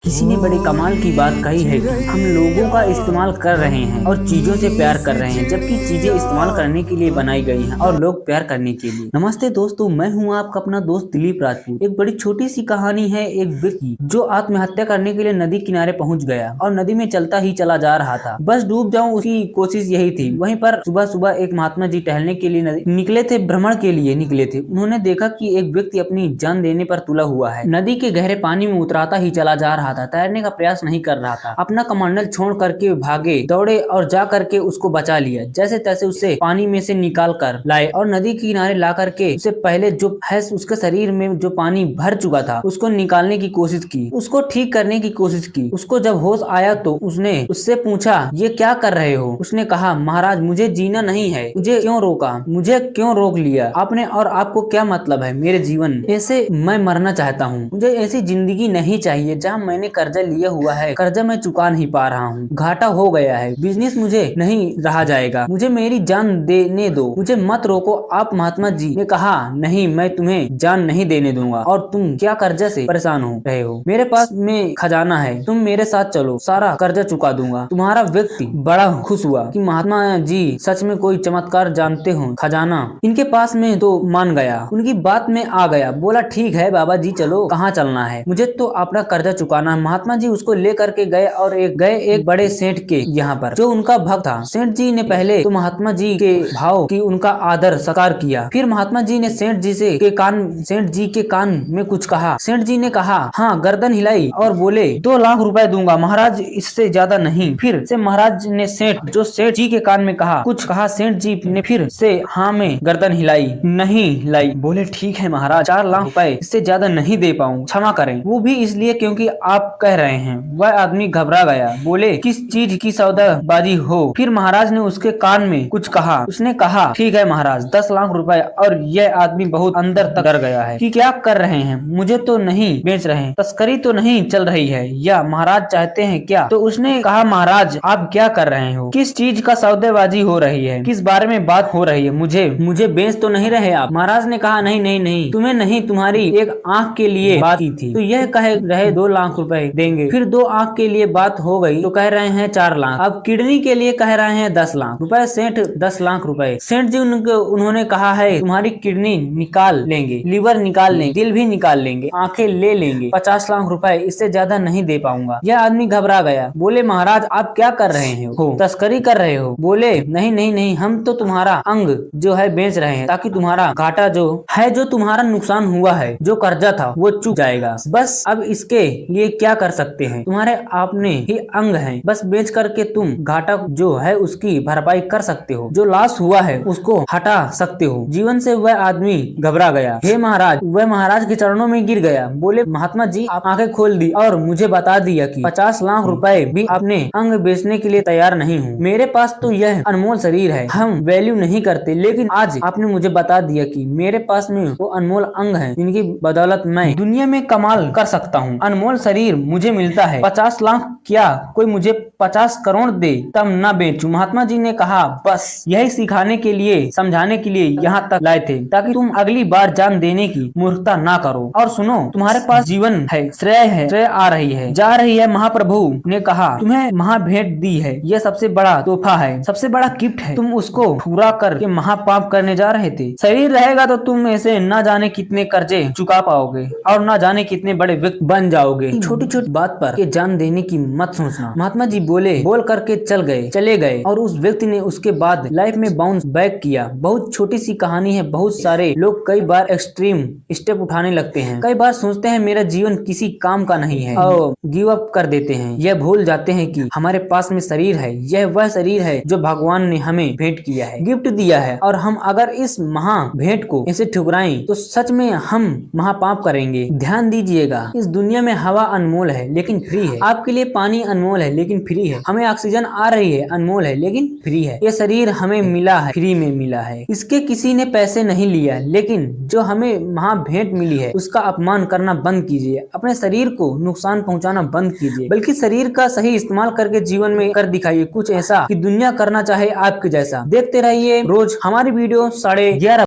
किसी ने बड़े कमाल की बात कही है कि हम लोगों का इस्तेमाल कर रहे हैं और चीजों से प्यार कर रहे हैं, जबकि चीजें इस्तेमाल करने के लिए बनाई गई हैं और लोग प्यार करने के लिए। नमस्ते दोस्तों, मैं हूं आपका अपना दोस्त दिलीप राजपूत। एक बड़ी छोटी सी कहानी है एक व्यक्ति जो आत्महत्या करने के लिए नदी किनारे पहुंच गया और नदी में चलता ही चला जा रहा था। बस डूब जाऊं उसकी कोशिश यही थी। वहीं पर सुबह सुबह एक महात्मा जी टहलने के लिए निकले थे, भ्रमण के लिए निकले थे। उन्होंने देखा कि एक व्यक्ति अपनी जान देने पर तुला हुआ है, नदी के गहरे पानी में उतराता ही चला जा रहा था, तैरने का प्रयास नहीं कर रहा था। अपना कमंडल छोड़ करके भागे, दौड़े और जा करके उसको बचा लिया। जैसे तैसे उसे पानी में से निकाल कर लाए और नदी के किनारे ला करके उससे पहले जो है उसके शरीर में जो पानी भर चुका था उसको निकालने की कोशिश की, उसको ठीक करने की कोशिश की। उसको जब होश आया तो उसने उससे पूछा, ये क्या कर रहे हो? उसने कहा, महाराज मुझे जीना नहीं है, मुझे क्यों रोका, मुझे क्यों रोक लिया आपने, और आपको क्या मतलब है मेरे जीवन? ऐसे मैं मरना चाहता हूँ, मुझे ऐसी जिंदगी नहीं चाहिए जहाँ मैंने कर्जा लिया हुआ है, कर्जा मैं चुका नहीं पा रहा हूँ, घाटा हो गया है, बिजनेस मुझे नहीं रहा जाएगा, मुझे मेरी जान देने दो, मुझे मत रोको आप। महात्मा जी ने कहा, नहीं, मैं तुम्हें जान नहीं देने दूंगा। और तुम क्या कर्जा से परेशान हो रहे हो? मेरे पास में खजाना है, तुम मेरे साथ चलो, सारा कर्जा चुका दूंगा। तुम्हारा व्यक्ति बड़ा खुश हुआ कि महात्मा जी सच में कोई चमत्कार जानते हो, खजाना इनके पास में, तो मान गया, उनकी बात में आ गया। बोला, ठीक है बाबा जी, चलो, कहाँ चलना है? मुझे तो अपना कर्जा चुकाना है। महात्मा जी उसको ले करके गए और एक बड़े सेठ के यहाँ पर, जो उनका भक्त था। सेठ जी ने पहले तो महात्मा जी के भाव की उनका आदर सत्कार किया। फिर महात्मा जी ने सेठ जी के कान में कुछ कहा। सेठ जी ने कहा, हाँ, गर्दन हिलाई और बोले, 2 लाख रुपए दूंगा महाराज, इससे ज्यादा नहीं। फिर से महाराज ने सेठ जी के कान में कुछ कहा। सेठ जी ने फिर से हाँ में गर्दन हिलाई, नहीं हिलाई। बोले, ठीक है महाराज, 4 लाख रुपए, इससे ज्यादा नहीं दे पाऊँ, क्षमा करें। वो भी इसलिए क्योंकि आप कह रहे हैं। वह आदमी घबरा गया। बोले, किस चीज की सौदाबाजी हो? फिर महाराज ने उसके कान में कुछ कहा। उसने कहा, ठीक है महाराज, 10 लाख रुपए। और यह आदमी बहुत अंदर तक डर गया है कि क्या कर रहे हैं, मुझे तो नहीं बेच रहे, तस्करी तो नहीं चल रही है, या महाराज चाहते हैं क्या? तो उसने कहा, महाराज आप क्या कर रहे हो? किस चीज का सौदेबाजी हो रही है, किस बारे में बात हो रही है? मुझे बेच तो नहीं रहे आप? महाराज ने कहा, नहीं नहीं नहीं, तुम्हें नहीं, तुम्हारी एक आंख के लिए बात की थी, तो यह कह रहे 2 लाख रुपए देंगे। फिर 2 आंख के लिए बात हो गई तो कह रहे हैं 4 लाख। अब किडनी के लिए कह रहे हैं 10 लाख रुपए। सेठ 10 लाख रुपए। सेठ जी उन्होंने कहा है, तुम्हारी किडनी निकाल लेंगे, लीवर निकाल लेंगे, दिल भी निकाल लेंगे, आंखें ले लेंगे, 50 लाख रुपए, इससे ज्यादा नहीं दे पाऊंगा। यह आदमी घबरा गया। बोले, महाराज आप क्या कर रहे हो? तस्करी कर रहे हो? बोले, नहीं नहीं नहीं, हम तो तुम्हारा अंग जो है बेच रहे हैं, ताकि तुम्हारा घाटा जो है, जो तुम्हारा नुकसान हुआ है, जो कर्जा था वो चुक जाएगा। बस अब इसके लिए क्या कर सकते हैं? तुम्हारे आपने ही अंग हैं, बस बेच करके तुम घाटा जो है उसकी भरपाई कर सकते हो, जो लॉस हुआ है उसको हटा सकते हो जीवन से। वह आदमी घबरा गया। हे महाराज, वह महाराज के चरणों में गिर गया। बोले, महात्मा जी आप आंखें खोल दी और मुझे बता दिया कि 50 लाख रुपए भी अपने अंग बेचने के लिए तैयार नहीं हूँ। मेरे पास तो यह अनमोल शरीर है, हम वैल्यू नहीं करते, लेकिन आज आपने मुझे बता दिया कि मेरे पास में वो अनमोल अंग है, जिनकी बदौलत मैं दुनिया में कमाल कर सकता हूँ। अनमोल शरीर मुझे मिलता है, 50 लाख क्या कोई मुझे 50 करोड़ दे तब ना बेचूं? महात्मा जी ने कहा, बस यही सिखाने के लिए, समझाने के लिए यहाँ तक लाए थे, ताकि तुम अगली बार जान देने की मूर्खता ना करो। और सुनो, तुम्हारे पास जीवन है, श्रेय आ रही है, जा रही है। महाप्रभु ने कहा, तुम्हें महाभेंट दी है, यह सबसे बड़ा तोहफा है, सबसे बड़ा गिफ्ट है, तुम उसको पूरा करके महापाप करने जा रहे थे। शरीर रहेगा तो तुम ऐसे न जाने कितने कर्जे चुका पाओगे और न जाने कितने बड़े व्यक्ति बन जाओगे। छोटी छोटी बात पर के जान देने की मत सोचना। महात्मा जी बोल करके चले गए और उस व्यक्ति ने उसके बाद लाइफ में बाउंस बैक किया। बहुत छोटी सी कहानी है। बहुत सारे लोग कई बार एक्सट्रीम स्टेप उठाने लगते हैं, कई बार सोचते हैं मेरा जीवन किसी काम का नहीं है और गिव अप कर देते हैं। यह भूल जाते हैं कि हमारे पास में शरीर है, यह वह शरीर है जो भगवान ने हमें भेंट किया है, गिफ्ट दिया है, और हम अगर इस महा भेंट को ऐसे ठुकराएं तो सच में हम महापाप करेंगे। ध्यान दीजिएगा, इस दुनिया में हवा अनमोल है लेकिन फ्री है, आपके लिए पानी अनमोल है लेकिन फ्री है, हमें ऑक्सीजन आ रही है, अनमोल है लेकिन फ्री है, ये शरीर हमें मिला है, फ्री में मिला है, इसके किसी ने पैसे नहीं लिया, लेकिन जो हमें महा भेंट मिली है उसका अपमान करना बंद कीजिए, अपने शरीर को नुकसान पहुंचाना बंद कीजिए, बल्कि शरीर का सही इस्तेमाल करके जीवन में कर दिखाइए कुछ ऐसा कि दुनिया करना चाहे आपके जैसा। देखते रहिए रोज हमारी वीडियो 11:30